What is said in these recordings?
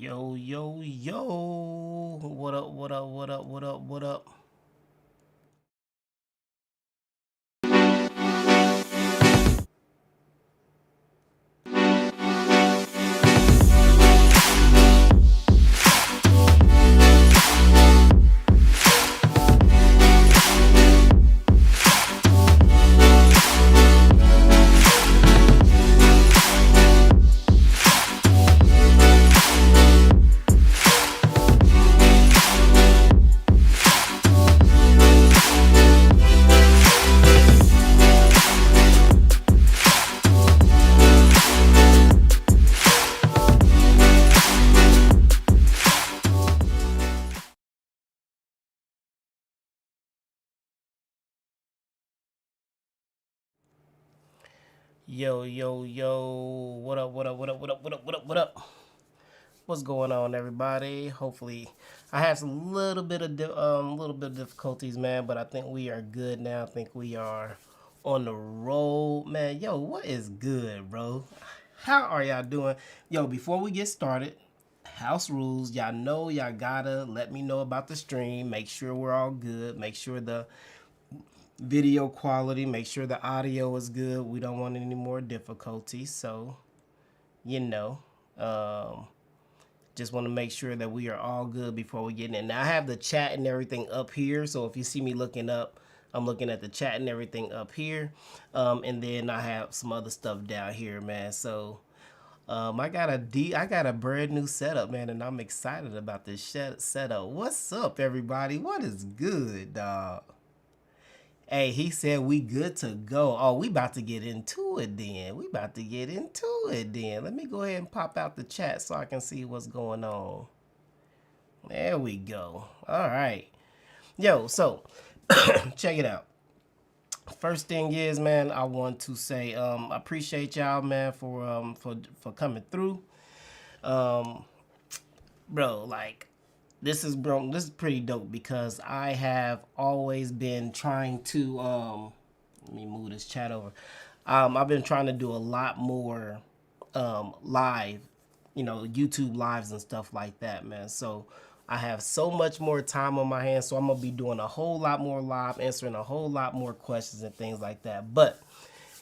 Yo, yo, yo. What up, what up, what up, what up, what up? Yo, yo, yo. What up, what up, what up, what up, what up, what up, what up? What's going on, everybody? Hopefully, I had some little bit of difficulties, man, but I think we are good now. I think we are on the road, man. Yo, what is good, bro? How are y'all doing? Yo, before we get started, house rules. Y'all know y'all gotta let me know about the stream. Make sure we're all good. Make sure the video quality, make sure the audio is good. We don't want any more difficulties. So, you know, just want to make sure that we are all good before we get in. Now I have the chat and everything up here. So if you see me looking up, I'm looking at the chat and everything up here. And then I have some other stuff down here, man. So I got a brand new setup, man, and I'm excited about this setup. What's up, everybody? What is good, dog? Hey, he said we good to go. Oh, we about to get into it then. Let me go ahead and pop out the chat so I can see what's going on. There we go. All right. Yo, so check it out. First thing is, man, I want to say I appreciate y'all, man, for coming through. Bro, like this is pretty dope because I have always been trying to let me move this chat over. I've been trying to do a lot more live, YouTube lives and stuff like that, man. So I have so much more time on my hands, so I'm gonna be doing a whole lot more live, answering a whole lot more questions and things like that. But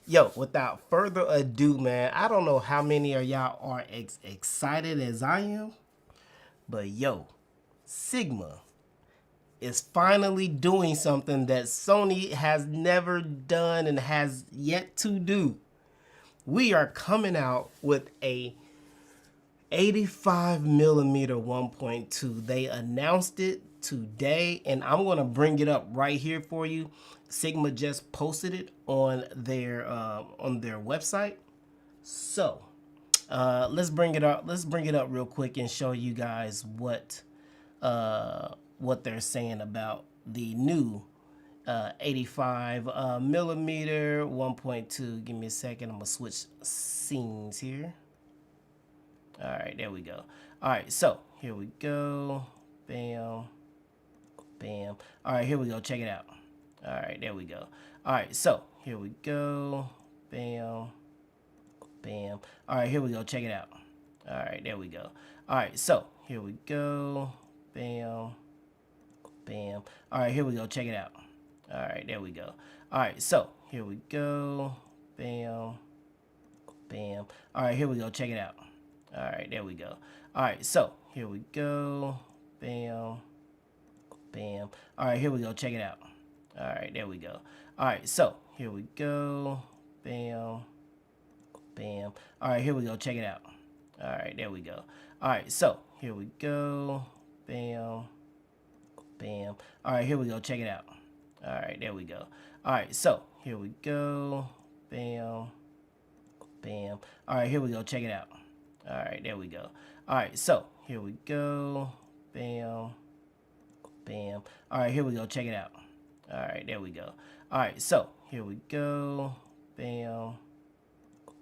yo, without further ado, man, I don't know how many of y'all are excited as I am, but yo, Sigma is finally doing something that Sony has never done and has yet to do. We are coming out with a 85mm 1.2. They announced it today, and I'm going to bring it up right here for you. Sigma just posted it on their website. So let's bring it up. Let's bring it up real quick and show you guys what they're saying about the new 85mm 1.2. Give me a second. I'm gonna switch scenes here. All right, there we go. All right, so here we go. Bam, bam. All right, here we go. Check it out. All right, there we go. All right, so here we go. Bam, bam. All right, here we go. Check it out. All right, there we go. All right, so here we go. Bam, bam. All right, here we go. Check it out. All right, there we go. All right, so here we go. Bam, bam. All right, here we go. Check it out. All right, there we go. All right, so here we go. Bam, bam. All right, here we go. Check it out. All right, there we go. All right, so here we go. Bam, bam. All right, here we go. Check it out. All right, there we go. All right, so here we go. Bam, bam. All right, here we go. Check it out. All right, there we go. All right, so here we go. Bam, bam. All right, here we go. Check it out. All right, there we go. All right, so here we go. Bam, bam. All right, here we go. Check it out. All right, there we go. All right, so here we go. Bam,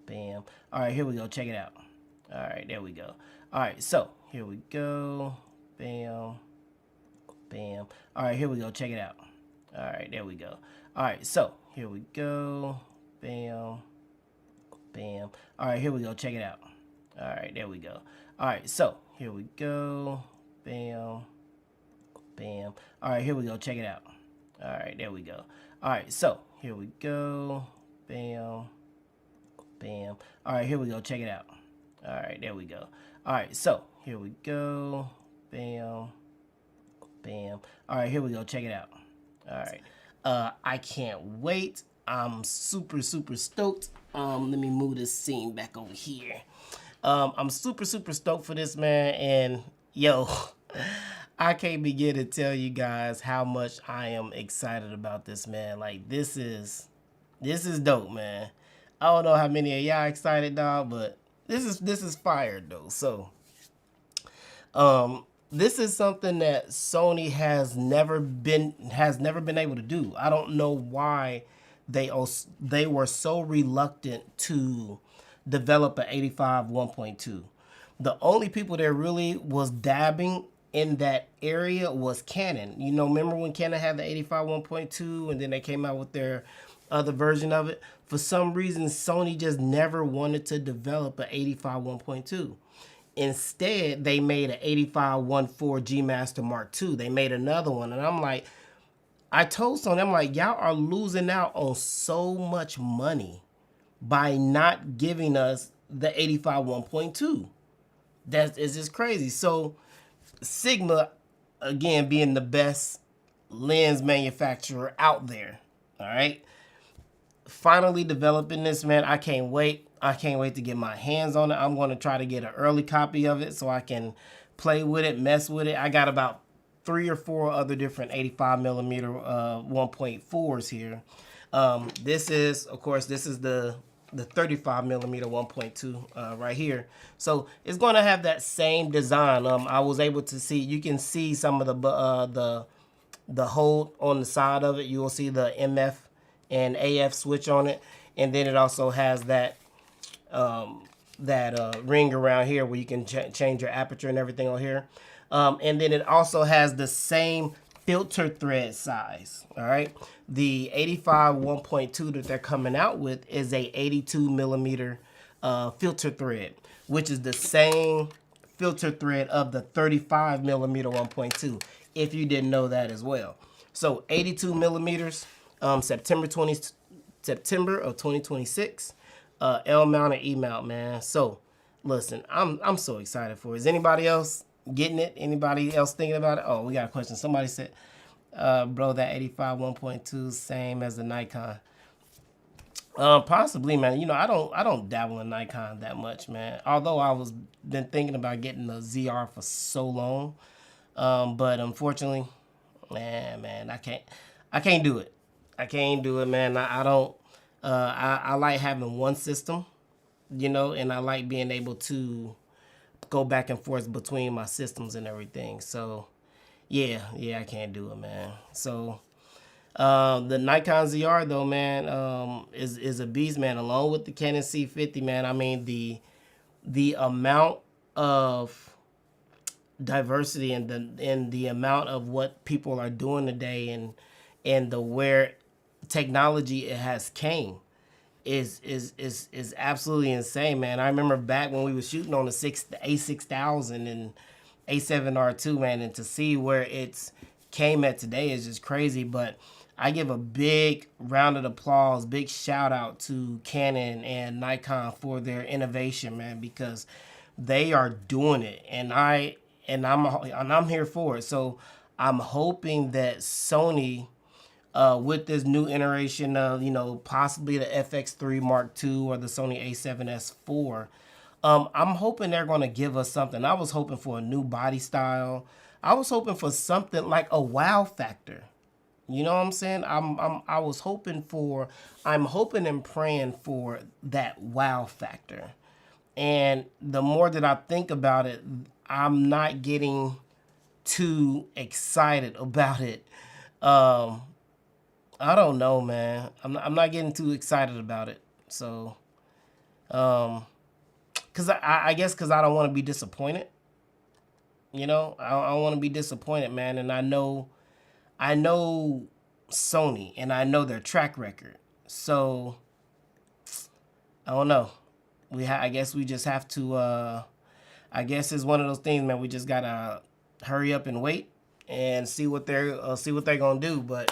bam. All right, here we go. Check it out. All right, there we go. All right, so here we go. Bam, bam. All right, here we go. Check it out. All right, there we go. All right, so here we go. Bam, bam. All right, here we go. Check it out. All right, there we go. All right, so here we go. Bam. Bam. All right, here we go. Check it out. All right, there we go. All right, so here we go. Bam. Bam. All right, here we go. Check it out. All right, there we go. All right, so here we go. Bam. Bam. All right, here we go. Check it out. All right. I can't wait. I'm super stoked. Let me move this scene back over here. I'm super stoked for this, man. And yo, I can't begin to tell you guys how much I am excited about this, man. Like this is dope, man. I don't know how many of y'all excited, dog, but this is fire though. So, this is something that Sony has never been able to do. I don't know why they were so reluctant to develop an 85 1.2. The only people that really was dabbing in that area was Canon. You know, remember when Canon had the 85 1.2 and then they came out with their other version of it? For some reason, Sony just never wanted to develop an 85 1.2. Instead, they made an 85 1.4 G Master Mark II. They made another one. And I'm like, I told Sony, I'm like, y'all are losing out on so much money by not giving us the 85 1.2. That is just crazy. So Sigma, again, being the best lens manufacturer out there, all right, finally developing this, man. I can't wait. I can't wait to get my hands on it. I'm going to try to get an early copy of it so I can play with it, mess with it. I got about 3 or 4 other different 85 millimeter 1.4s here. This is, of course, this is the 35 millimeter 1.2 right here. So it's going to have that same design. I was able to see, you can see some of the hole on the side of it. You will see the MF and AF switch on it, and then it also has that ring around here where you can change your aperture and everything on here. And then it also has the same filter thread size. All right, the 85 1.2 that they're coming out with is a 82 millimeter filter thread, which is the same filter thread of the 35 millimeter 1.2, if you didn't know that as well. So 82 millimeters, September of 2026, L mount and E mount, man. So listen, I'm so excited for it. Is anybody else getting it? Anybody else thinking about it? Oh, we got a question. Somebody said, bro, that 85 1.2 same as the Nikon. Possibly, man. You know, I don't dabble in Nikon that much, man. Although I was been thinking about getting the ZR for so long, but unfortunately, man, I can't do it. I can't do it, man. I don't. I like having one system, you know, and I like being able to go back and forth between my systems and everything. So, yeah, I can't do it, man. So, the Nikon ZR though, man, is a beast, man. Along with the Canon C50, man. I mean, the amount of diversity and the amount of what people are doing today and the where technology it has came is absolutely insane, man. I remember back when we were shooting on the A6000 and A7R2, man, and to see where it's came at today is just crazy. But I give a big round of applause, big shout out to Canon and Nikon for their innovation, man, because they are doing it, and I'm here for it. So I'm hoping that Sony, with this new iteration of, you know, possibly the FX3 Mark II or the Sony A7S IV, I'm hoping they're going to give us something. I was hoping for a new body style. I was hoping for something like a wow factor. You know what I'm saying? I'm hoping and praying for that wow factor. And the more that I think about it, I'm not getting too excited about it. I don't know, man. I'm not getting too excited about it. So, cause I guess cause I don't want to be disappointed. You know, I don't want to be disappointed, man. And I know Sony and I know their track record. So I don't know. I guess we just have to. I guess it's one of those things, man. We just gotta hurry up and wait and see what they're gonna do. But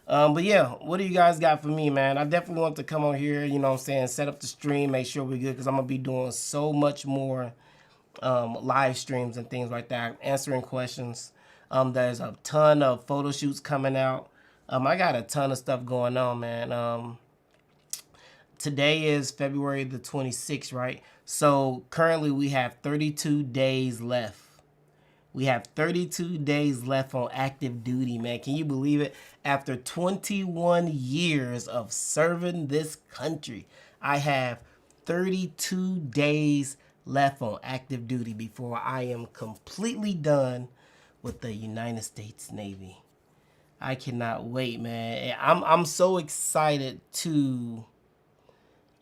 yeah, what do you guys got for me, man? I definitely want to come on here, you know what I'm saying, set up the stream, make sure we're good, because I'm gonna be doing so much more live streams and things like that, answering questions. There's a ton of photo shoots coming out. I got a ton of stuff going on, man. Today is February the 26th, right? So currently we have 32 days left. We have 32 days left on active duty, man. Can you believe it? After 21 years of serving this country, I have 32 days left on active duty before I am completely done with the United States Navy. I cannot wait, man. I'm so excited to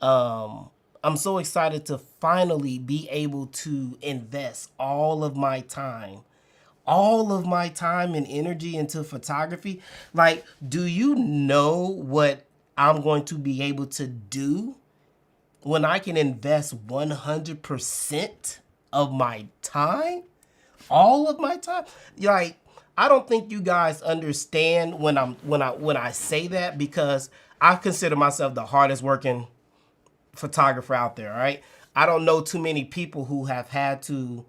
I'm so excited to finally be able to invest all of my time and energy into photography. Like, do you know what I'm going to be able to do when I can invest 100% of my time? All of my time? Like, I don't think you guys understand when I say that, because I consider myself the hardest working photographer out there, right? I don't know too many people who have had to,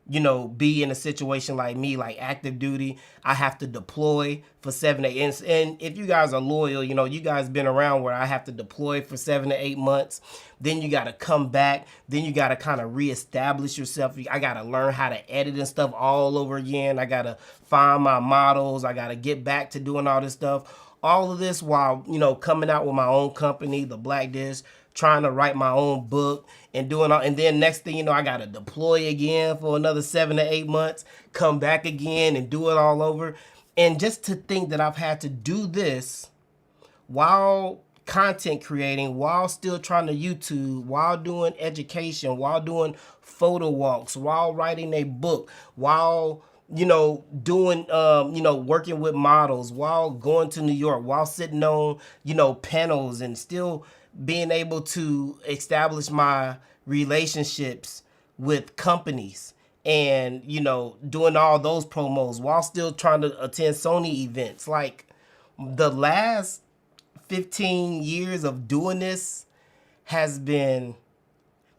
you know, be in a situation like me, like active duty. I have to deploy for 7 to 8. And if you guys are loyal, you know, you guys been around where I have to deploy for 7 to 8 months. Then you got to come back. Then you got to kind of reestablish yourself. I got to learn how to edit and stuff all over again. I got to find my models. I got to get back to doing all this stuff. All of this while, you know, coming out with my own company, the Black Dish, trying to write my own book and doing all, and then next thing you know, I gotta deploy again for another 7 to 8 months, come back again and do it all over. And just to think that I've had to do this while content creating, while still trying to YouTube, while doing education, while doing photo walks, while writing a book, while, you know, doing, you know, working with models, while going to New York, while sitting on, you know, panels, and still being able to establish my relationships with companies, and, you know, doing all those promos while still trying to attend Sony events. Like, the last 15 years of doing this has been,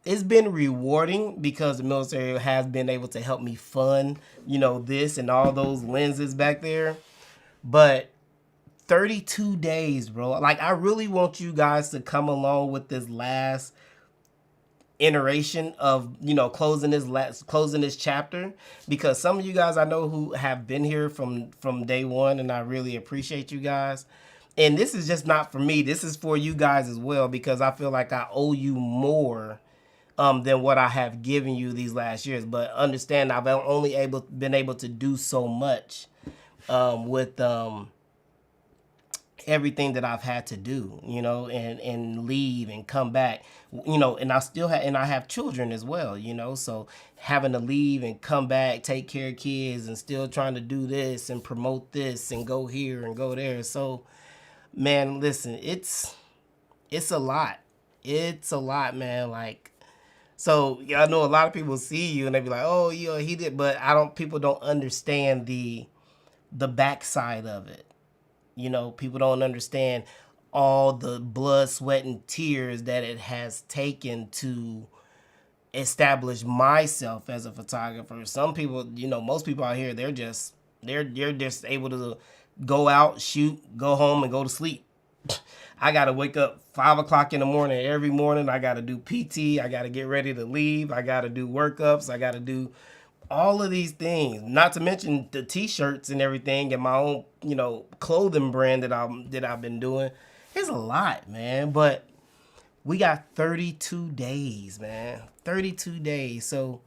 it's been rewarding, because the military has been able to help me fund, you know, this and all those lenses back there. But 32 days, bro. Like, I really want you guys to come along with this last iteration of, you know, closing this chapter, because some of you guys I know who have been here from day one, and I really appreciate you guys. And this is just not for me. This is for you guys as well, because I feel like I owe you more than what I have given you these last years. But understand, I've only been able to do so much with everything that I've had to do, you know, and leave and come back, you know, and I have children as well, you know, so having to leave and come back, take care of kids, and still trying to do this and promote this and go here and go there. So, man, listen, it's a lot. It's a lot, man. Like, so I know a lot of people see you and they be like, oh, yeah, he did, but people don't understand the backside of it. You know, people don't understand all the blood, sweat, and tears that it has taken to establish myself as a photographer. Some people, you know, most people out here, they're just able to go out, shoot, go home, and go to sleep. I got to wake up 5 o'clock in the morning every morning. I got to do PT. I got to get ready to leave. I got to do workups. I got to do all of these things, not to mention the t-shirts and everything, and my own, you know, clothing brand that I've been doing. It's a lot, man. But we got 32 days, man. 32 days. So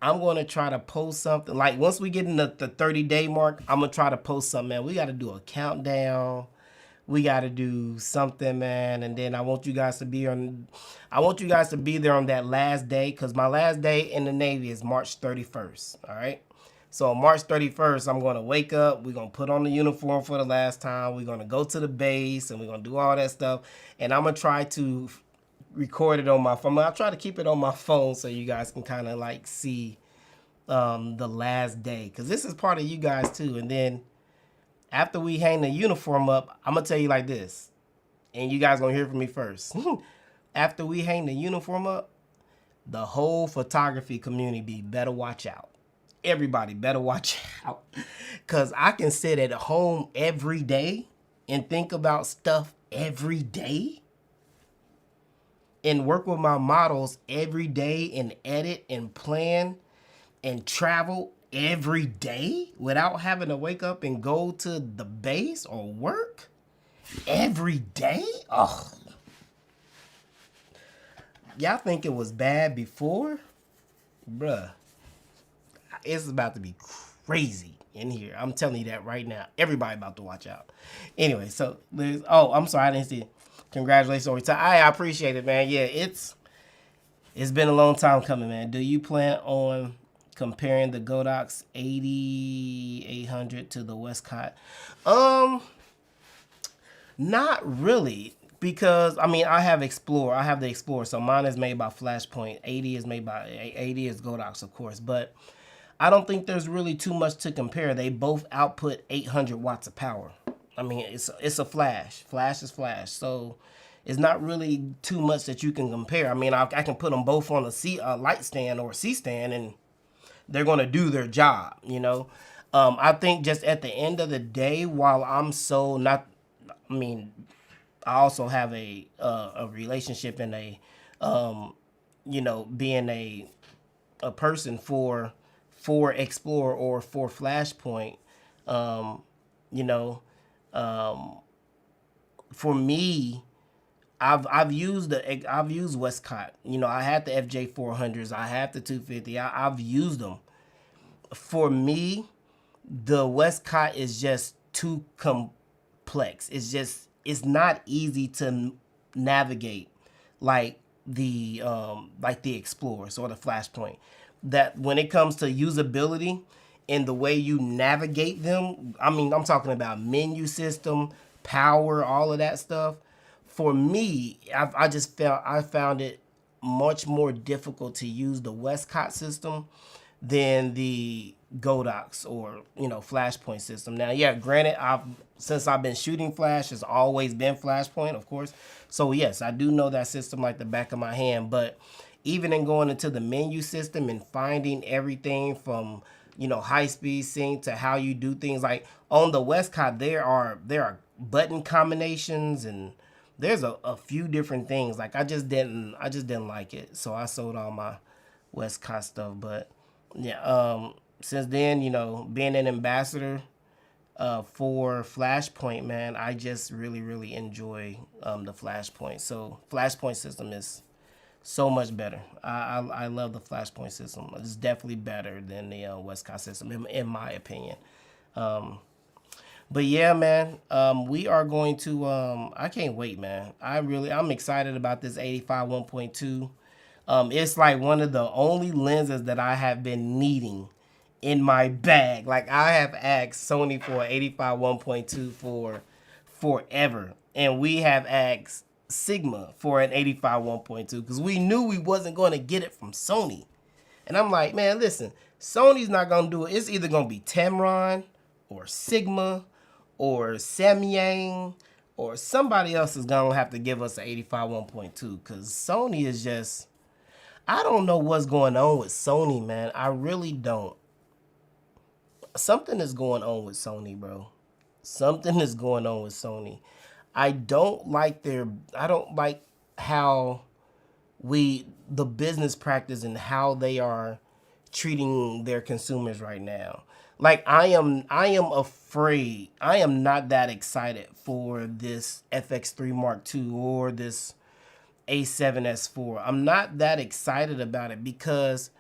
I'm going to try to post something. Like, once we get in the 30-day mark, I'm going to try to post something, man. We got to do a countdown. We got to do something, man. And then I want you guys to be there on that last day, because my last day in the Navy is March 31st. All right. So on March 31st, I'm going to wake up. We're going to put on the uniform for the last time. We're going to go to the base, and we're going to do all that stuff. And I'm going to try to record it on my phone. I'll try to keep it on my phone so you guys can kind of like see the last day, because this is part of you guys too. And then after we hang the uniform up, I'm gonna tell you like this, and you guys gonna hear from me first. After we hang the uniform up, the whole photography community better watch out. Everybody better watch out, because I can sit at home every day and think about stuff every day and work with my models every day and edit and plan and travel every day without having to wake up and go to the base or work every day. Oh, y'all think it was bad before? Bruh, it's about to be crazy in here. I'm telling you that right now. Everybody about to watch out. Anyway, so there's, oh, I'm sorry, I didn't see it. Congratulations on your time. I appreciate it, man. Yeah, it's been a long time coming, man. Do you plan on comparing the Godox 8800 to the Westcott? Not really, because I mean I have Explorer. I have the Explorer, so mine is made by Flashpoint. 80 is Godox, of course, but I don't think there's really too much to compare. They both output 800 watts of power. I mean, it's a flash. Flash is flash. So it's not really too much that you can compare. I mean, I can put them both on a light stand or a C stand, and they're going to do their job, you know. I think just at the end of the day, while I'm so not, I mean, I also have a relationship and a, you know, being a person for Explorer or for Flashpoint, you know, for me, I've used Westcott. You know, I had the FJ400s, I have the 250. I've used them. For me, the Westcott is just too complex. It's not easy to navigate like the Explorers or the Flashpoint. That when it comes to usability and the way you navigate them, I mean, I'm talking about menu system, power, all of that stuff. For me, I found it much more difficult to use the Westcott system than the Godox or, you know, Flashpoint system. Now, yeah, granted, since I've been shooting Flash, it's always been Flashpoint, of course. So yes, I do know that system like the back of my hand. But even in going into the menu system and finding everything from, you know, high-speed sync to how you do things, like on the Westcott, there are button combinations and there's a few different things. Like I just didn't like it, so I sold all my Westcott stuff. But yeah, since then, you know, being an ambassador for Flashpoint, man, I just really enjoy the Flashpoint. So Flashpoint system is so much better. I love the Flashpoint system. It's definitely better than the Westcott system, in my opinion. But yeah, man, we are going to, I can't wait, man. I'm excited about this 85 1.2. It's like one of the only lenses that I have been needing in my bag. Like I have asked Sony for 85 1.2 for forever. And we have asked Sigma for an 85 1.2 because we knew we wasn't going to get it from Sony. And I'm like, man, listen, Sony's not going to do it. It's either going to be Tamron or Sigma or Samyang or somebody else is going to have to give us an 85 1.2 because Sony is just, I don't know what's going on with Sony, man. I really don't. Something is going on with Sony, bro. Something is going on with Sony. I don't like how the business practice and how they are treating their consumers right now. Like I am afraid. I am not that excited for this FX3 Mark II or this A7S4. I'm not that excited about it because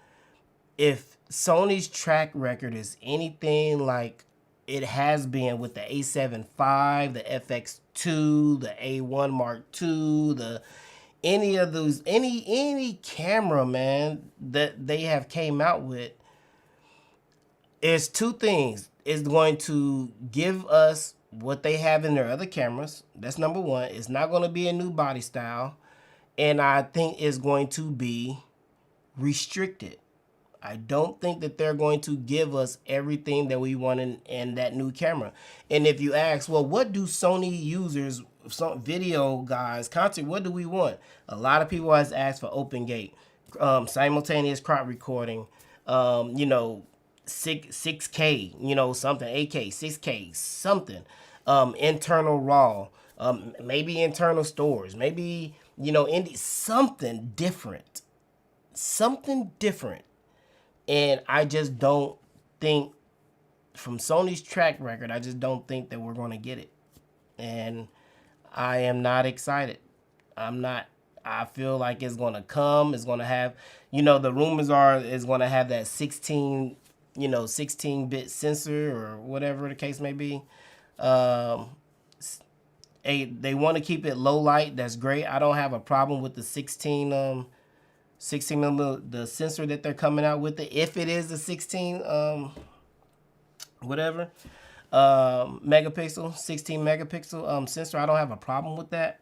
if Sony's track record is anything like it has been with the A7 IV, the FX2, the A1 Mark II, any of those, any camera, man, that they have came out with, is two things. It's going to give us what they have in their other cameras. That's number one. It's not going to be a new body style. and I think it's going to be restricted. I don't think that they're going to give us everything that we want in that new camera. And if you ask, well, what do Sony users, some video guys, content, what do we want? A lot of people has asked for open gate, simultaneous crop recording, you know, 6K, you know, something, 8K, 6K, something, internal RAW, maybe internal storage, maybe, you know, something different, something different. And I just don't think, from Sony's track record, I just don't think that we're going to get it. And I am not excited. I'm not. I feel like it's going to come. It's going to have, you know, the rumors are it's going to have that 16, you know, 16-bit sensor or whatever the case may be. They want to keep it low light. That's great. I don't have a problem with the 16 millimeter, the sensor that they're coming out with it. If it is a 16 whatever megapixel, 16 megapixel sensor, I don't have a problem with that.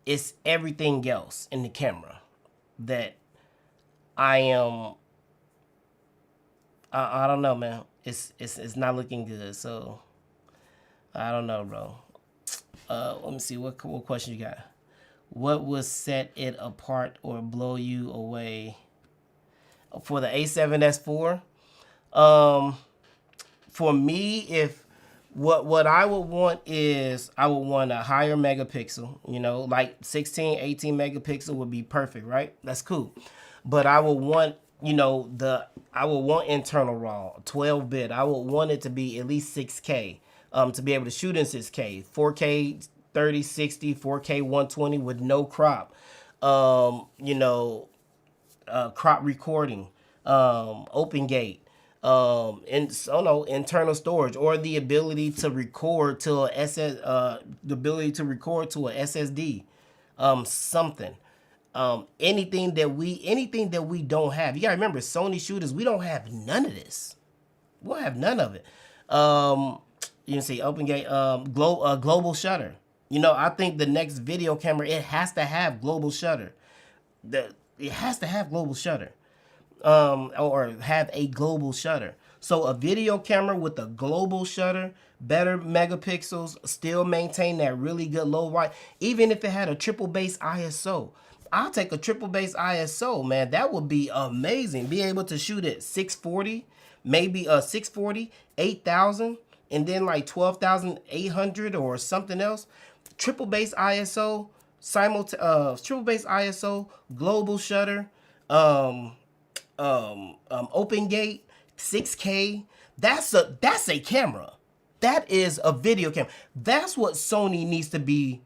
It's everything else in the camera that I don't know, man. It's not looking good. So I don't know, bro. Let me see what question you got. What would set it apart or blow you away for the A7S4? For me, if what I would want is, I would want a higher megapixel, you know, like 16, 18 megapixel would be perfect, right? That's cool. But I would want, you know, I would want internal RAW, 12-bit. I would want it to be at least 6K, to be able to shoot in 6K, 4K 3060, 4K 120 with no crop, you know, crop recording, open gate, internal storage, or the ability to record to a SSD, something. Anything that we don't have. You gotta remember, Sony shooters, we don't have none of this. We'll have none of it. You can see open gate, global shutter. You know, I think the next video camera, it has to have global shutter. It has to have global shutter, or have a global shutter. So a video camera with a global shutter, better megapixels, still maintain that really good low light. Even if it had a triple base ISO, I'll take a triple base ISO, man. That would be amazing. Be able to shoot at 640, maybe 640, 8,000, and then like 12,800 or something else. Triple base ISO, triple base ISO, global shutter, open gate, 6K. That's a camera. That is a video camera. That's what Sony needs to be.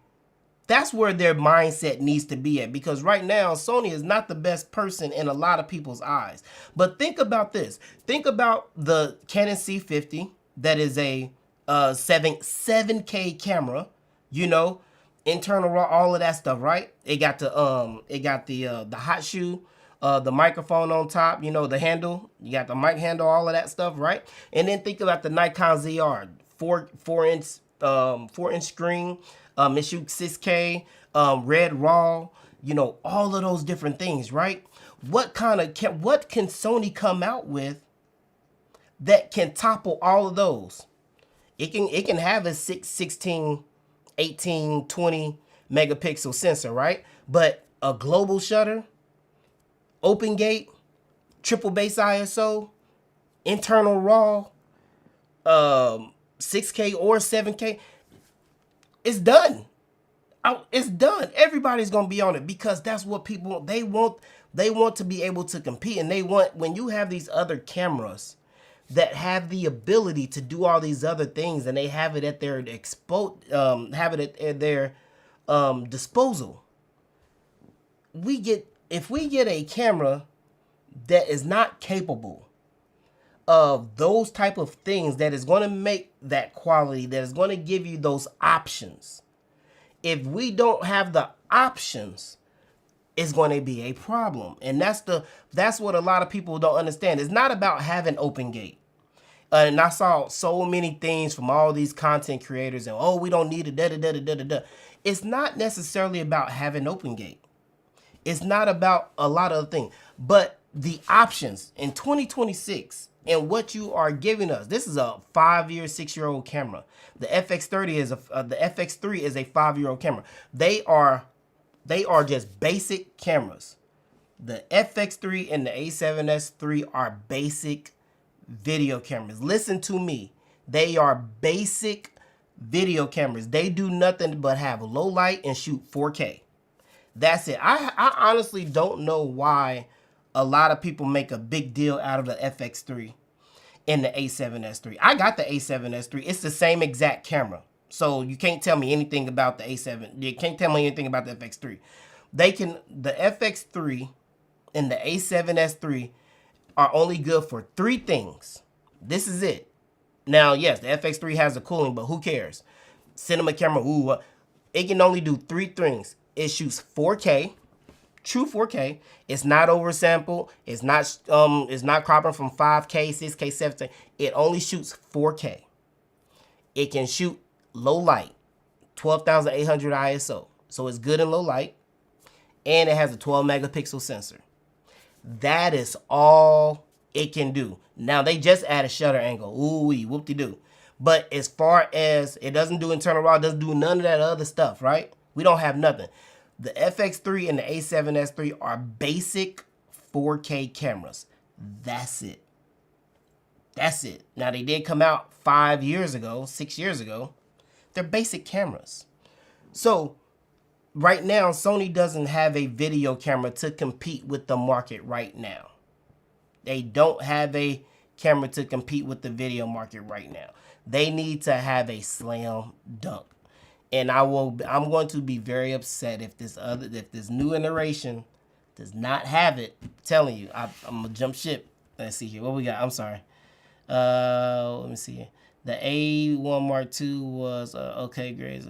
That's where their mindset needs to be at, because right now Sony is not the best person in a lot of people's eyes. But think about this. Think about the Canon C50 that is a 7K camera, you know, internal RAW, all of that stuff, right? It got the hot shoe, the microphone on top, you know, the handle, you got the mic handle, all of that stuff, right? And then think about the Nikon ZR, 4-inch screen, it shoots 6K, red RAW, you know, all of those different things, right? What can Sony come out with that can topple all of those? It can have a 16, 18, 20 megapixel sensor, right? But a global shutter, open gate, triple base ISO, internal RAW, 6K or 7K, it's done. It's done. Everybody's gonna be on it, because that's what people they want. They want to be able to compete, and they want, when you have these other cameras that have the ability to do all these other things, and they have it at their disposal. If we get a camera that is not capable of those type of things, that is going to make that quality, that is going to give you those options. If we don't have the options, it's going to be a problem. And that's what a lot of people don't understand. It's not about having open gate. And I saw so many things from all these content creators, and we don't need it, da da da da da da. It's not necessarily about having open gate. It's not about a lot of things, but the options in 2026 and what you are giving us. This is a 5-year, 6-year-old camera. The FX30 is the FX3 is a 5-year-old camera. They are just basic cameras. The FX3 and the A7S III are basic video cameras. Listen to me. They are basic video cameras. They do nothing but have low light and shoot 4K. That's it. I honestly don't know why a lot of people make a big deal out of the FX3 and the A7S III. I got the A7S III. It's the same exact camera. So you can't tell me anything about the A7. You can't tell me anything about the FX3. The FX3 and the A7S III are only good for 3 things. This is it. Now, yes, the FX3 has the cooling, but who cares? Cinema camera, it can only do 3 things. It shoots 4K, true 4K. It's not oversampled. It's not cropping from 5K, 6K, 7K. It only shoots 4K. It can shoot low light, 12,800 ISO. So it's good in low light. And it has a 12 megapixel sensor. That is all it can do. Now, they just added shutter angle. Ooh-wee, whoop-de-doo. But as far as it doesn't do internal RAW, doesn't do none of that other stuff, right? We don't have nothing. The FX3 and the A7S III are basic 4K cameras. That's it. That's it. Now, they did come out 5 years ago, 6 years ago. They're basic cameras. So, right now, Sony doesn't have a video camera to compete with the market right now. They don't have a camera to compete with the video market right now. They need to have a slam dunk. And I'm going to be very upset if this new iteration does not have it. I'm telling you, I'm gonna jump ship. Let's see here. What we got? I'm sorry. Let me see here. The A1 Mark II was okay grades.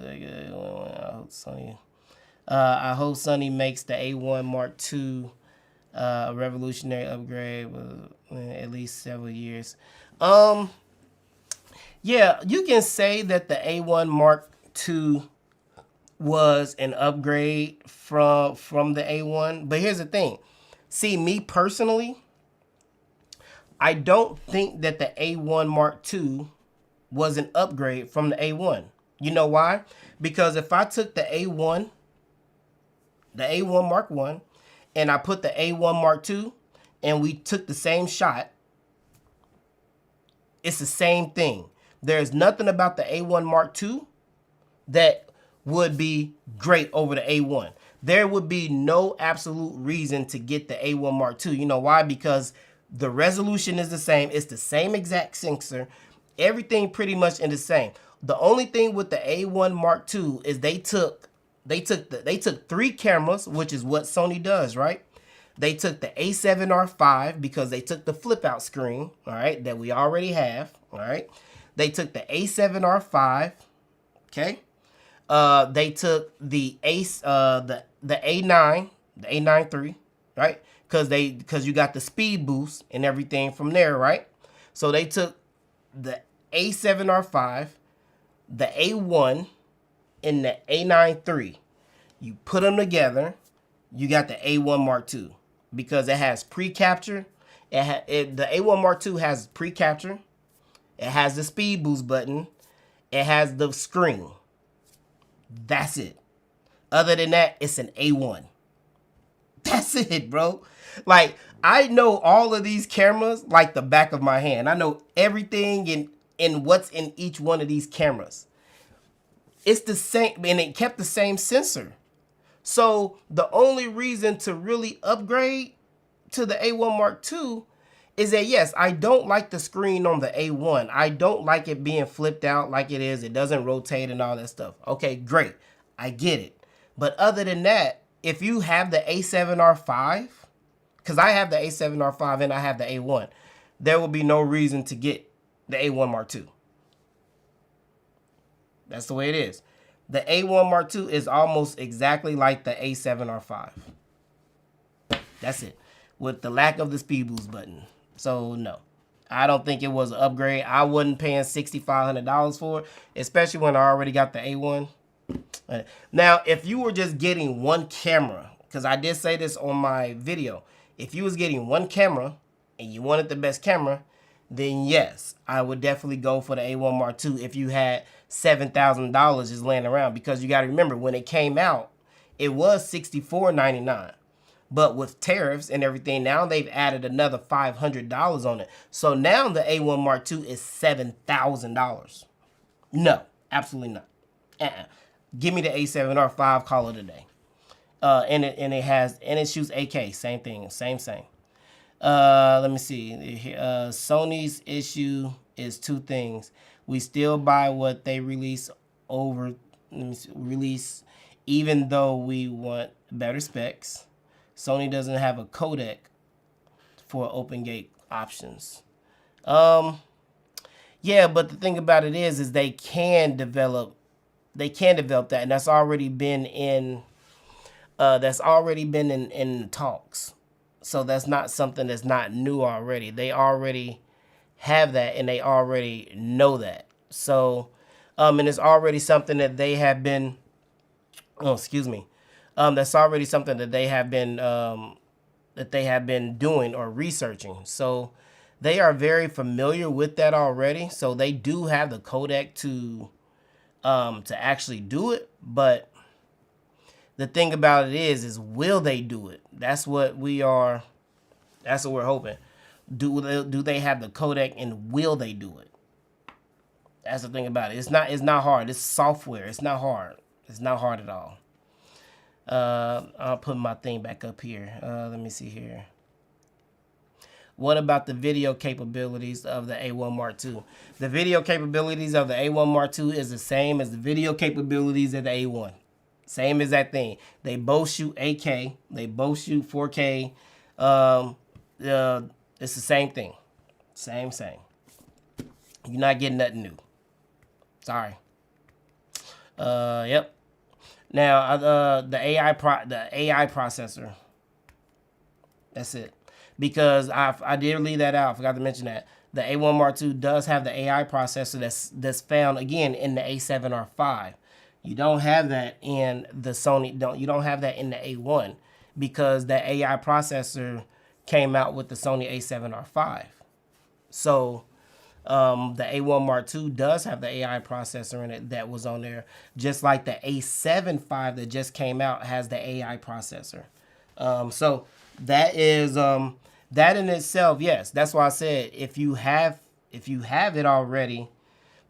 I hope Sony makes the A1 Mark II a revolutionary upgrade with at least several years. Yeah, you can say that the A1 Mark II was an upgrade from the A1, but here's the thing. See, me personally, I don't think that the A1 Mark II was an upgrade from the A1. You know why? Because if I took the A1 Mark I, and I put the A1 Mark II, and we took the same shot, it's the same thing. There's nothing about the A1 Mark II that would be great over the A1. There would be no absolute reason to get the A1 Mark II. You know why? Because the resolution is the same. It's the same exact sensor. Everything pretty much in the same. The only thing with the A1 Mark II is they took 3 cameras, which is what Sony does, right? They took the A7R5 because they took the flip out screen, all right, that we already have, all right? They took the A7R5, okay? They took the A9, the A9 III, right? Because you got the speed boost and everything from there, right? So they took the A7R5, the A1, and the A9 III. You put them together, you got the A1 Mark II because it has pre-capture. The A1 Mark II has pre-capture. It has the speed boost button. It has the screen. That's it. Other than that, it's an A1. That's it, bro. Like, I know all of these cameras like the back of my hand. I know everything in what's in each one of these cameras. It's the same, and it kept the same sensor. So the only reason to really upgrade to the A1 Mark II is that, yes, I don't like the screen on the A1. I don't like it being flipped out like it is. It doesn't rotate and all that stuff. Okay, great. I get it. But other than that, if you have the A7R5, because I have the A7R5 and I have the A1, there will be no reason to get the A1 Mark II. That's the way it is. The A1 Mark II is almost exactly like the A7R5. That's it. With the lack of the speed boost button. So, no. I don't think it was an upgrade. I wasn't paying $6,500 for it, especially when I already got the A1. Now, if you were just getting one camera, because I did say this on my video. If you was getting one camera and you wanted the best camera, then yes, I would definitely go for the A1 Mark II if you had $7,000 just laying around. Because you got to remember, when it came out, it was $64.99. But with tariffs and everything, now they've added another $500 on it. So now the A1 Mark II is $7,000. No, absolutely not. Give me the A7R5, call it a day. And it shoots 8K, same thing, same. Let me see. Sony's issue is two things. We still buy what they release even though we want better specs. Sony doesn't have a codec for open gate options. Yeah, but the thing about it is they can develop that, and that's already been in talks. So that's not something that's not new already. They already have that, and they already know that. So, and it's already something that they have been. Oh, excuse me. That's already something that they have been doing or researching. So they are very familiar with that already. So they do have the codec to actually do it. But the thing about it is will they do it? That's what we're hoping. Do they have the codec, and will they do it? That's the thing about it. It's not hard. It's software. It's not hard. It's not hard at all. I'll put my thing back up here. Let me see here. What about the video capabilities of the A1 Mark II? The video capabilities of the A1 Mark II is the same as the video capabilities of the A1. Same as that thing. They both shoot 8K. They both shoot 4K. It's the same thing. Same. You're not getting nothing new. Sorry. Yep. Now, the AI processor. That's it. Because I did leave that out. I forgot to mention that. The A1 Mark II does have the AI processor that's found, again, in the A7R5. You don't have that in the Sony. You don't have that in the A1 because the AI processor came out with the Sony A7R5. So the A1 Mark II does have the AI processor in it that was on there, just like the A7 V that just came out has the AI processor. So that is that in itself, yes. That's why I said if you have it already,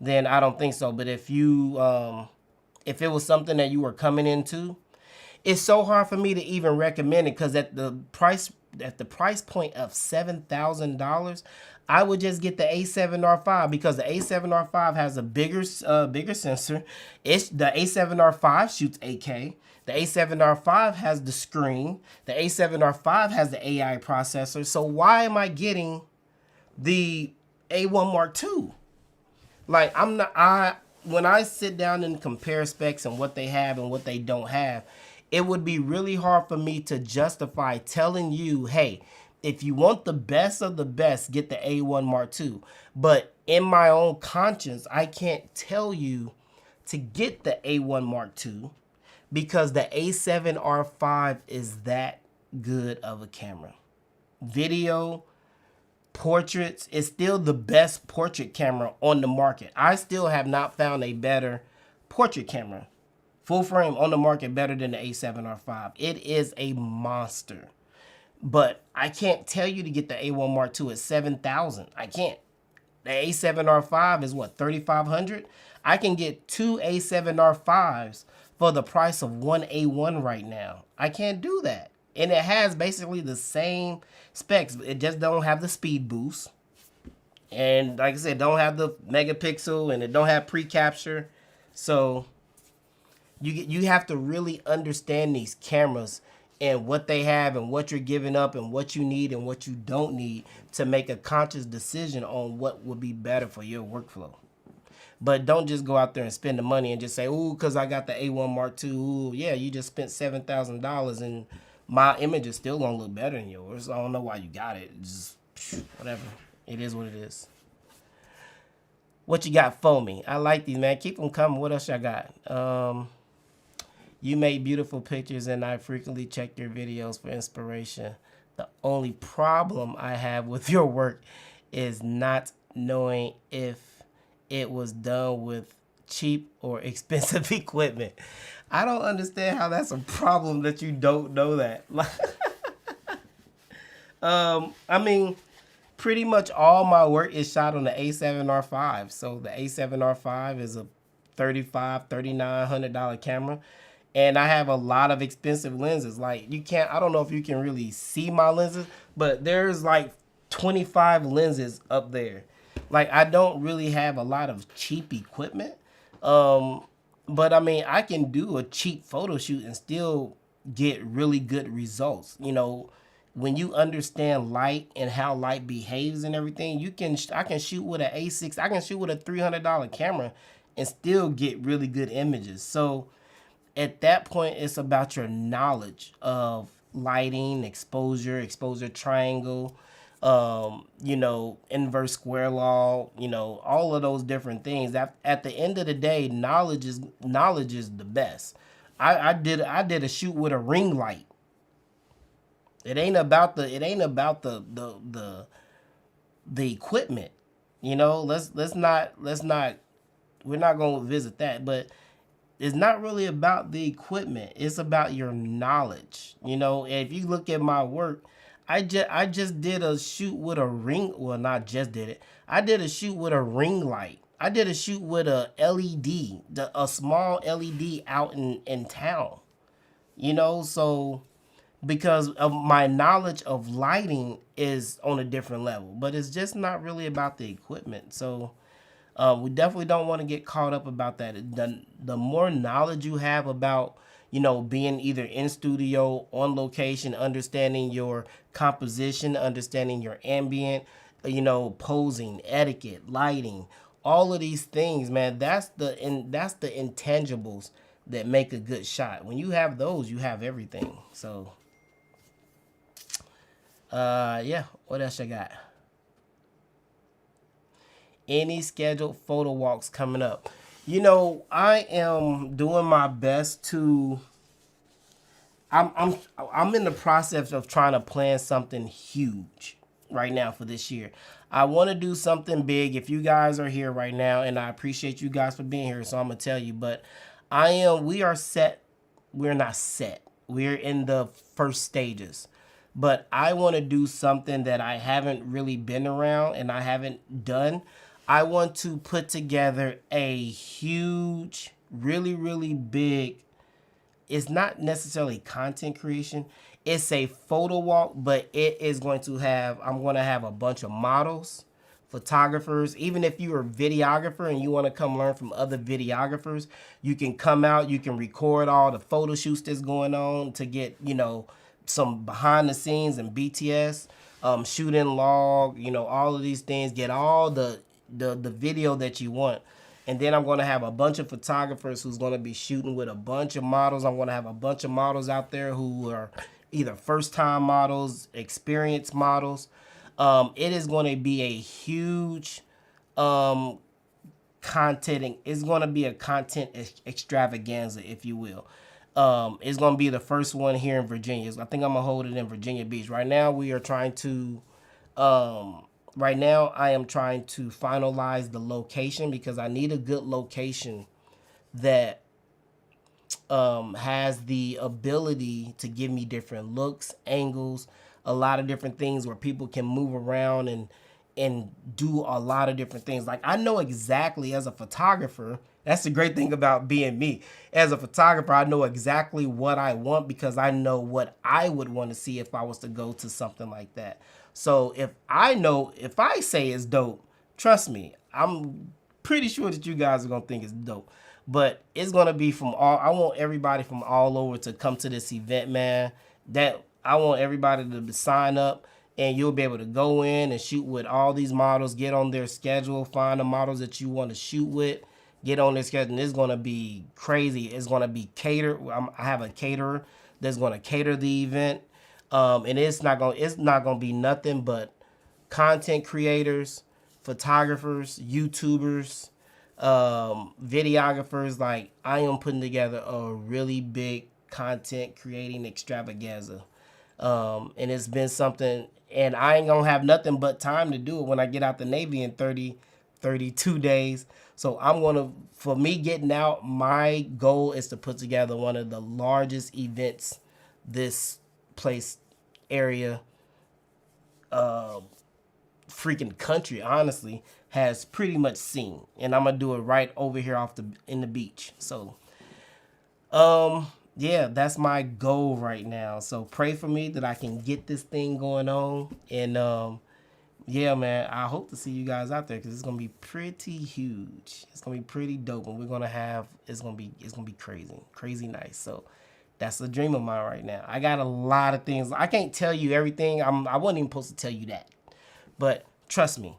then I don't think so. But if it was something that you were coming into, it's so hard for me to even recommend it because at the price point of $7,000, I would just get the A7R5 because the A7R5 has a bigger sensor. The A7R5 shoots 8K. The A7R5 has the screen. The A7R5 has the AI processor. So why am I getting the A1 Mark II? Like when I sit down and compare specs and what they have and what they don't have, it would be really hard for me to justify telling you, hey, if you want the best of the best, get the A1 Mark II. But in my own conscience, I can't tell you to get the A1 Mark II because the A7R5 is that good of a camera. Video, portraits, is still the best portrait camera on the market. I still have not found a better portrait camera, full frame on the market, better than the A7R5. It is a monster. But I can't tell you to get the A1 Mark II at $7,000. I can't. The A7R5 is what, $3,500? I can get two A7R5s for the price of one A1 right now. I can't do that. And it has basically the same specs. It just don't have the speed boost. And like I said, don't have the megapixel, and it don't have pre-capture. So you have to really understand these cameras and what they have and what you're giving up and what you need and what you don't need to make a conscious decision on what would be better for your workflow. But don't just go out there and spend the money and just say, ooh, because I got the A1 Mark II. Ooh, yeah, you just spent $7,000 and my image is still going to look better than yours. I don't know why you got it. Just whatever. It is what it is. What you got for me? I like these, man. Keep them coming. What else y'all got? You make beautiful pictures and I frequently check your videos for inspiration. The only problem I have with your work is not knowing if it was done with cheap or expensive equipment. I don't understand how that's a problem that you don't know that. I mean, pretty much all my work is shot on the A7R5. So the A7R5 is a $3,900 camera. And I have a lot of expensive lenses. Like you can't, I don't know if you can really see my lenses, but there's like 25 lenses up there. Like I don't really have a lot of cheap equipment. But I mean, I can do a cheap photo shoot and still get really good results. You know, when you understand light and how light behaves and everything, I can shoot with an A6, I can shoot with a $300 camera and still get really good images. So at that point, it's about your knowledge of lighting, exposure triangle, you know, inverse square law, you know, all of those different things. At the end of the day, knowledge is the best. I did a shoot with a ring light. It ain't about the equipment. You know, let's not we're not going to visit that, but it's not really about the equipment. It's about your knowledge. You know, if you look at my work, I just did a shoot with a ring. Well, not just did it. I did a shoot with a ring light. I did a shoot with a LED, a small LED out in town. You know, so because of my knowledge of lighting is on a different level, but it's just not really about the equipment. So we definitely don't want to get caught up about that. The more knowledge you have about, you know, being either in studio, on location, understanding your composition, understanding your ambient, you know, posing, etiquette, lighting, all of these things, man, that's the intangibles that make a good shot. When you have those, you have everything. So, yeah, what else I got? Any scheduled photo walks coming up? You know, I am doing my best to. I'm in the process of trying to plan something huge right now for this year. I want to do something big. If you guys are here right now, and I appreciate you guys for being here, so I'm gonna tell you. But we are set. We're not set. We're in the first stages. But I want to do something that I haven't really been around and I haven't done. I want to put together a huge, really, really big, it's not necessarily content creation. It's a photo walk, but it is going to have, I'm going to have a bunch of models, photographers. Even if you're a videographer and you want to come learn from other videographers, you can come out, you can record all the photo shoots that's going on to get, you know, some behind the scenes and BTS, shooting log, you know, all of these things, get all the video that you want. And then I'm going to have a bunch of photographers who's going to be shooting with a bunch of models. I'm going to have a bunch of models out there who are either first-time models, experienced models. It is going to be a huge content. It's going to be a content extravaganza, if you will. It's going to be the first one here in Virginia. I think I'm going to hold it in Virginia Beach. Right now, we are trying to... Right now, I am trying to finalize the location because I need a good location that has the ability to give me different looks, angles, a lot of different things where people can move around and do a lot of different things. Like I know exactly as a photographer, that's the great thing about being me. As a photographer, I know exactly what I want because I know what I would want to see if I was to go to something like that. So if I say it's dope, trust me, I'm pretty sure that you guys are going to think it's dope. But it's going to be I want everybody from all over to come to this event, man. I want everybody to sign up and you'll be able to go in and shoot with all these models, get on their schedule, find the models that you want to shoot with, get on their schedule. And it's going to be crazy. It's going to be catered. I have a caterer that's going to cater the event. And it's not gonna be nothing but content creators, photographers, YouTubers, videographers. Like, I am putting together a really big content creating extravaganza. And it's been something, and I ain't gonna have nothing but time to do it when I get out the Navy in 32 days. So I'm gonna, for me getting out, my goal is to put together one of the largest events this place area freaking country honestly has pretty much seen, and I'm gonna do it right over here off in the beach. So yeah, that's my goal right now. So pray for me that I can get this thing going on. And yeah, man, I hope to see you guys out there because it's gonna be pretty huge. It's gonna be pretty dope, and we're gonna have it's gonna be crazy nice. So that's the dream of mine right now. I got a lot of things. I can't tell you everything. I wasn't even supposed to tell you that, but trust me.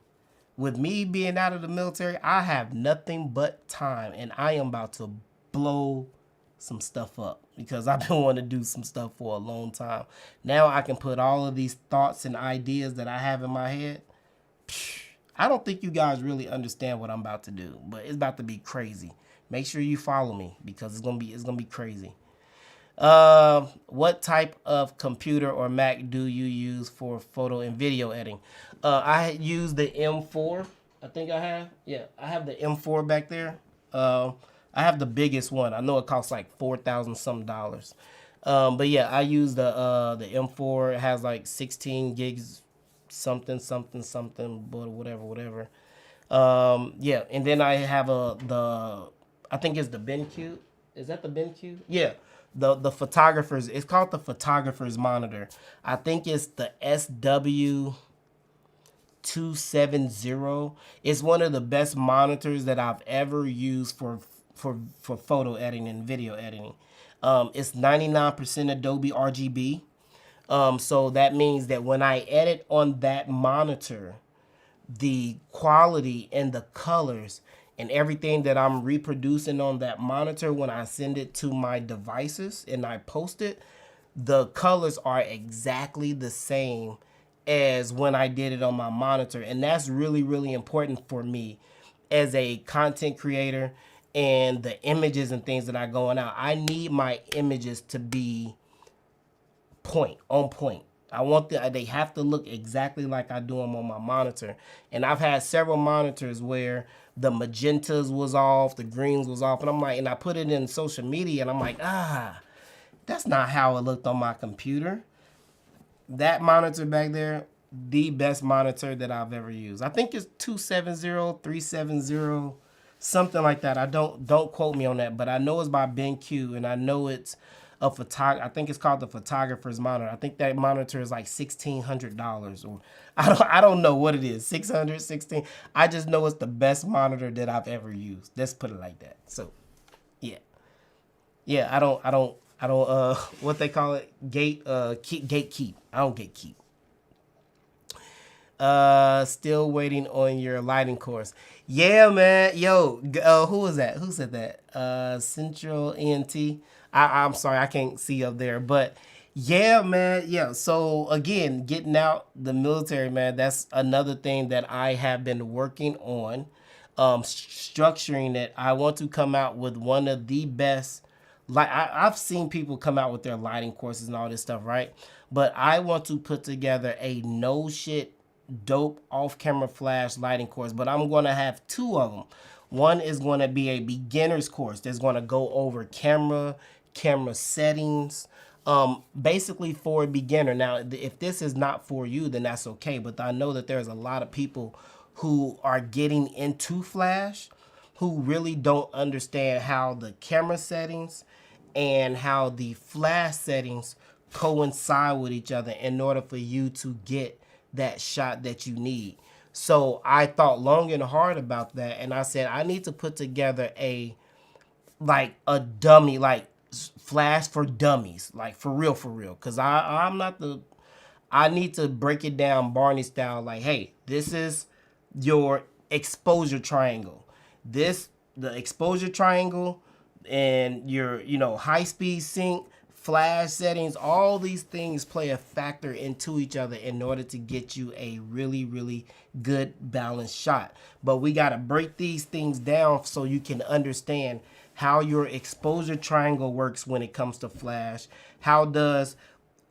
With me being out of the military, I have nothing but time, and I am about to blow some stuff up because I've been wanting to do some stuff for a long time. Now I can put all of these thoughts and ideas that I have in my head. I don't think you guys really understand what I'm about to do, but it's about to be crazy. Make sure you follow me because it's gonna be crazy. What type of computer or Mac do you use for photo and video editing? I use the M4. I think I have. Yeah, I have the M4 back there. I have the biggest one. I know it costs like $4,000 some dollars. But yeah, I use the M4. It has like 16 gigs, something, but whatever. Yeah, and then I have I think it's the BenQ. Is that the BenQ? Yeah. The photographers, it's called the photographer's monitor. I think it's the SW270. It's one of the best monitors that I've ever used for photo editing and video editing. It's 99% Adobe RGB. So that means that when I edit on that monitor, the quality and the colors and everything that I'm reproducing on that monitor, when I send it to my devices and I post it, the colors are exactly the same as when I did it on my monitor. And that's really, really important for me as a content creator, and the images and things that are going out. I need my images to be on point. I want they have to look exactly like I do them on my monitor. And I've had several monitors where the magentas was off, the greens was off, and I'm like, and I put it in social media, and I'm like, that's not how it looked on my computer. That monitor back there, the best monitor that I've ever used. I think it's 270, 370, something like that. I don't quote me on that, but I know it's by BenQ, and I know it's a I think it's called the photographer's monitor. I think that monitor is like $1,600, or I don't know what it is. 600, 16. I just know it's the best monitor that I've ever used. Let's put it like that. So, yeah. I don't what they call it, gatekeep. I don't gatekeep. Still waiting on your lighting course. Yeah, man. Yo, who was that? Who said that? Central ENT. I'm sorry, I can't see up there, but yeah, man. Yeah. So again, getting out the military, man, that's another thing that I have been working on, structuring it. I want to come out with one of the best, like I've seen people come out with their lighting courses and all this stuff, right? But I want to put together a no shit dope off-camera flash lighting course, but I'm going to have two of them. One is going to be a beginner's course that's going to go over camera settings, basically for a beginner. Now, if this is not for you, then that's okay, but I know that there's a lot of people who are getting into flash who really don't understand how the camera settings and how the flash settings coincide with each other in order for you to get that shot that you need. So I thought long and hard about that, and I said I need to put together a dummy, like flash for dummies, like for real, because I'm not I need to break it down Barney style, like, hey, this is your exposure triangle, the exposure triangle, and your high speed sync, flash settings, all these things play a factor into each other in order to get you a really, really good balanced shot. But we got to break these things down so you can understand how your exposure triangle works when it comes to flash. How does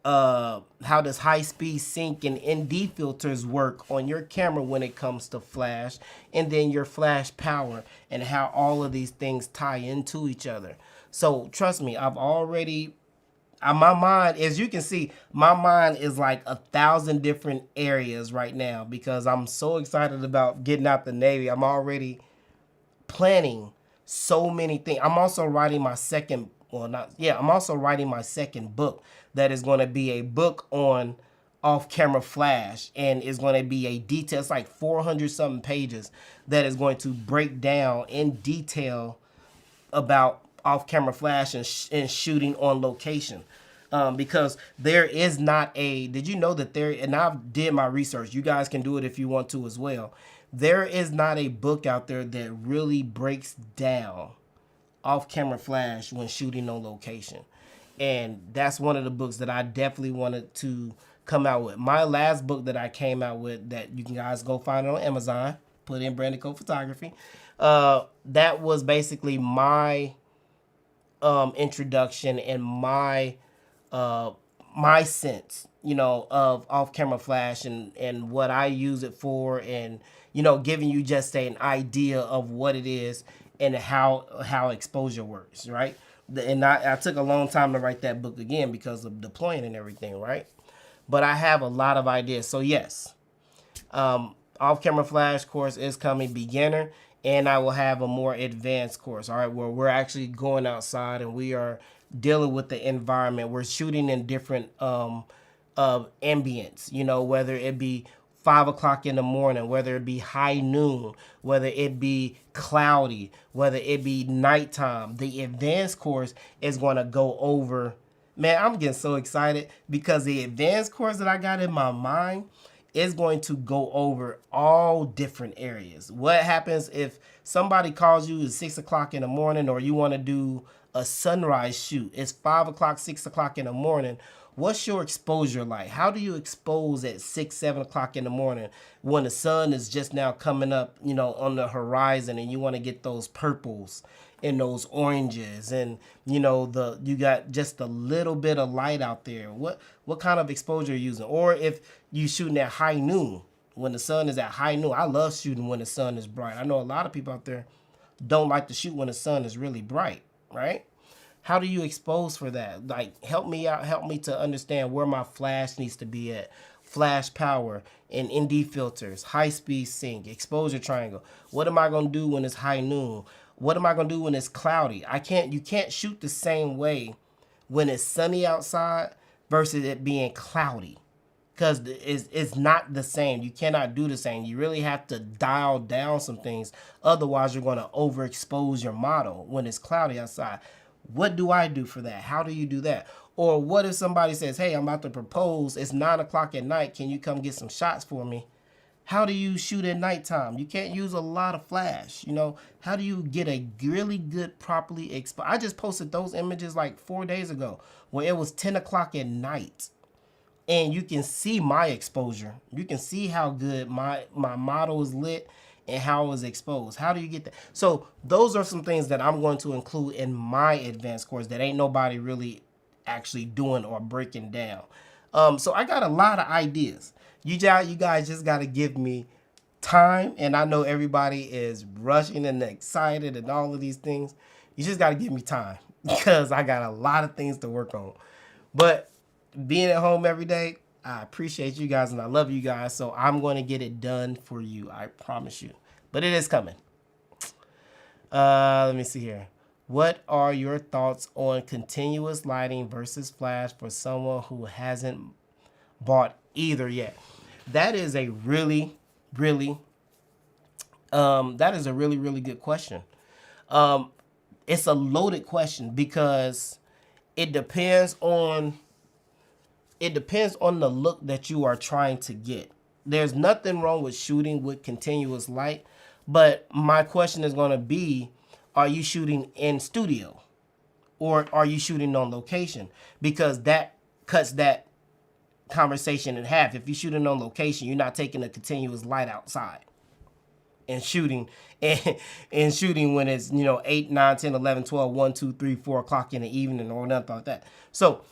high speed sync and ND filters work on your camera when it comes to flash, and then your flash power, and how all of these things tie into each other. So trust me, I've already, my mind, as you can see, my mind is like 1,000 different areas right now because I'm so excited about getting out the Navy. I'm already planning so many things. I'm also writing my second, I'm also writing my second book that is going to be a book on off-camera flash, and is going to be a detail. It's like 400 something pages that is going to break down in detail about off-camera flash and shooting on location. Because there is not a, did you know that there, and I've did my research, you guys can do it if you want to as well. There is not a book out there that really breaks down off-camera flash when shooting on location. And that's one of the books that I definitely wanted to come out with. My last book that I came out with, that you can guys go find on Amazon, put in branded code photography. That was basically my introduction and my sense, of off-camera flash and what I use it for, and giving you just an idea of what it is and how exposure works, right? And I took a long time to write that book again because of deploying and everything, right? But I have a lot of ideas. So yes, off-camera flash course is coming, beginner, and I will have a more advanced course, all right, where we're actually going outside and we are dealing with the environment. We're shooting in different ambience, whether it be 5 o'clock in the morning, whether it be high noon, whether it be cloudy, whether it be nighttime. The advanced course is going to go over, man, I'm getting so excited because the advanced course that I got in my mind is going to go over all different areas. What happens if somebody calls you at 6 o'clock in the morning, or you want to do a sunrise shoot? It's 5 o'clock, 6 o'clock in the morning. What's your exposure like? How do you expose at 6, 7 o'clock in the morning when the sun is just now coming up, on the horizon, and you want to get those purples and those oranges, and you got just a little bit of light out there? What kind of exposure are you using? Or if you shooting at high noon, when the sun is at high noon. I love shooting when the sun is bright. I know a lot of people out there don't like to shoot when the sun is really bright, right? How do you expose for that? Like, help me out. Help me to understand where my flash needs to be at. Flash power and ND filters, high speed sync, exposure triangle. What am I going to do when it's high noon? What am I going to do when it's cloudy? You can't shoot the same way when it's sunny outside versus it being cloudy, because it's not the same. You cannot do the same. You really have to dial down some things. Otherwise, you're going to overexpose your model when it's cloudy outside. What do I do for that? How do you do that? Or what if somebody says, hey, I'm about to propose. It's 9 o'clock at night. Can you come get some shots for me? How do you shoot at nighttime? You can't use a lot of flash. How do you get a really good, properly exposed? I just posted those images like 4 days ago where it was 10 o'clock at night. And you can see my exposure. You can see how good my model is lit and how it was exposed. How do you get that? So those are some things that I'm going to include in my advanced course that ain't nobody really actually doing or breaking down. So I got a lot of ideas. You guys just got to give me time. And I know everybody is rushing and excited and all of these things. You just got to give me time because I got a lot of things to work on. But being at home every day, I appreciate you guys and I love you guys. So I'm going to get it done for you. I promise you. But it is coming. Let me see here. What are your thoughts on continuous lighting versus flash for someone who hasn't bought either yet? That is a really, really good question. It's a loaded question because it depends on the look that you are trying to get. There's nothing wrong with shooting with continuous light, but my question is going to be, are you shooting in studio? or are you shooting on location? Because that cuts that conversation in half. If you're shooting on location, you're not taking a continuous light outside and shooting and shooting when it's, you know, 8, 9, 10, 11, 12, 1, 2, 3, 4 o'clock in the evening or nothing like that. So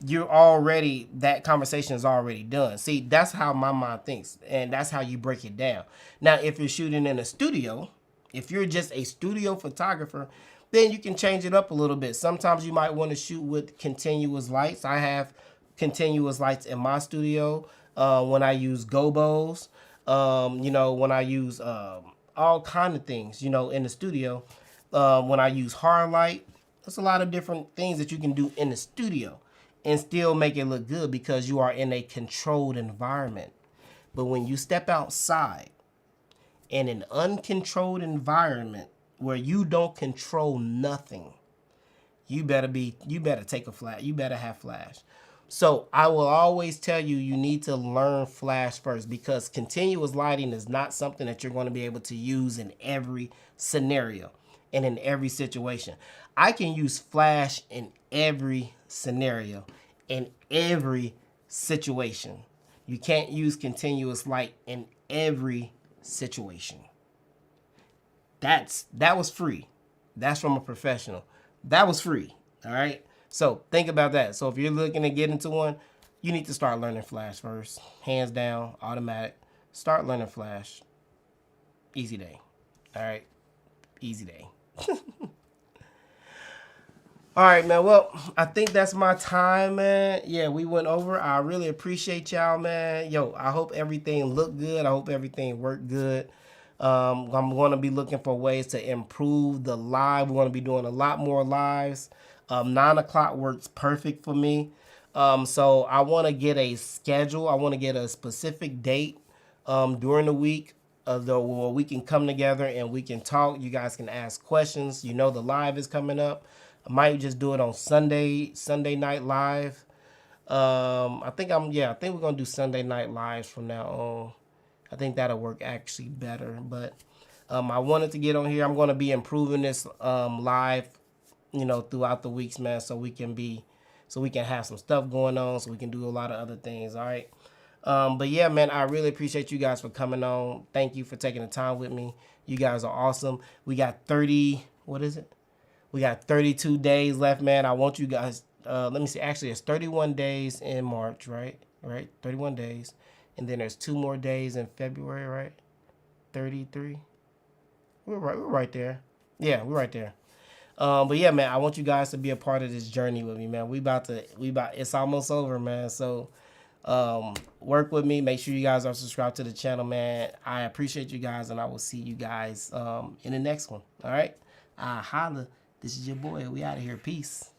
you're already, that conversation is already done. See, that's how my mind thinks, and that's how you break it down. Now, if you're shooting in a studio, if you're just a studio photographer, then you can change it up a little bit. Sometimes you might want to shoot with continuous lights. I have continuous lights in my studio when I use gobos, you know, when I use all kind of things, you know, in the studio. When I use hard light, there's a lot of different things that you can do in the studio and still make it look good because you are in a controlled environment. But when you step outside in an uncontrolled environment where you don't control nothing, you better take a flash. You better have flash. So I will always tell you, you need to learn flash first, because continuous lighting is not something that you're going to be able to use in every scenario and in every situation. I can use flash in every scenario, in every situation. You can't use continuous light in every situation. That was free. That's from a professional. That was free. All right. So think about that. So if you're looking to get into one, you need to start learning flash first. Hands down, automatic. Start learning flash. Easy day. All right. Easy day. All right, man. Well, I think that's my time, man. Yeah, we went over. I really appreciate y'all, man. Yo, I hope everything looked good. I hope everything worked good. I'm going to be looking for ways to improve the live. We're going to be doing a lot more lives. 9 o'clock works perfect for me. So I want to get a schedule. I want to get a specific date during the week where we can come together and we can talk. You guys can ask questions. You know the live is coming up. I might just do it on Sunday night live. I think we're gonna do Sunday night lives from now on. I think that'll work actually better. But I wanted to get on here. I'm gonna be improving this live, you know, throughout the weeks, man, so we can have some stuff going on, so we can do a lot of other things. All right. But yeah, man, I really appreciate you guys for coming on. Thank you for taking the time with me. You guys are awesome. We got 32 days left, man. I want you guys, let me see. Actually, it's 31 days in March, right? 31 days. And then there's 2 more days in February, right? 33. We're right there. Yeah, we're right there. But yeah, man, I want you guys to be a part of this journey with me, man. It's almost over, man. So work with me. Make sure you guys are subscribed to the channel, man. I appreciate you guys, and I will see you guys in the next one. All right. Holla. This is your boy. We out of here. Peace.